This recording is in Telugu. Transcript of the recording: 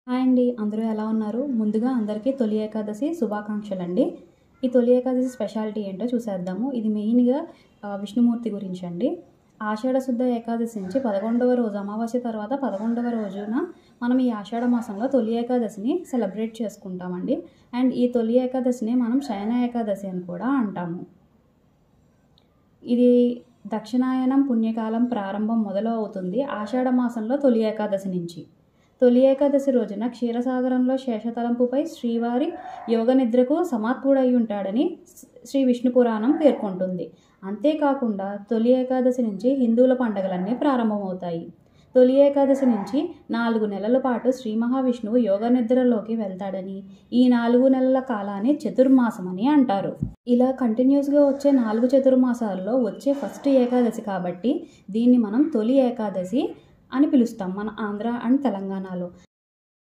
హాయ్ అండి. అందరూ ఎలా ఉన్నారు? ముందుగా అందరికీ తొలి ఏకాదశి శుభాకాంక్షలండి. ఈ తొలి ఏకాదశి స్పెషాలిటీ ఏంటో చూసేద్దాము. ఇది మెయిన్‌గా విష్ణుమూర్తి గురించండి. ఆషాఢ శుద్ధ ఏకాదశి నుంచి 11వ రోజు అమావాస్య తర్వాత 11వ రోజున మనం ఈ ఆషాఢ మాసంలో తొలి ఏకాదశిని సెలబ్రేట్ చేసుకుంటామండి. అండ్ ఈ తొలి ఏకాదశిని మనం శయన ఏకాదశి అని కూడా అంటాము. ఇది దక్షిణాయనం పుణ్యకాలం ప్రారంభం మొదలవుతుంది ఆషాఢ మాసంలో తొలి ఏకాదశి నుంచి. తొలి ఏకాదశి రోజున క్షీరసాగరంలో శేషతలంపుపై శ్రీవారి యోగ నిద్రకు సమాత్ముడై ఉంటాడని శ్రీ విష్ణు పురాణం పేర్కొంటుంది. అంతేకాకుండా తొలి ఏకాదశి నుంచి హిందువుల పండుగలన్నీ ప్రారంభమవుతాయి. తొలి ఏకాదశి నుంచి 4 నెలల పాటు శ్రీ మహావిష్ణువు యోగ నిద్రలోకి వెళ్తాడని, ఈ 4 నెలల కాలాన్ని చతుర్మాసం అని అంటారు. ఇలా కంటిన్యూస్గా వచ్చే 4 చతుర్మాసాల్లో వచ్చే ఫస్ట్ ఏకాదశి కాబట్టి దీన్ని మనం తొలి ఏకాదశి అని పిలుస్తాం మన ఆంధ్ర అండ్ తెలంగాణలో.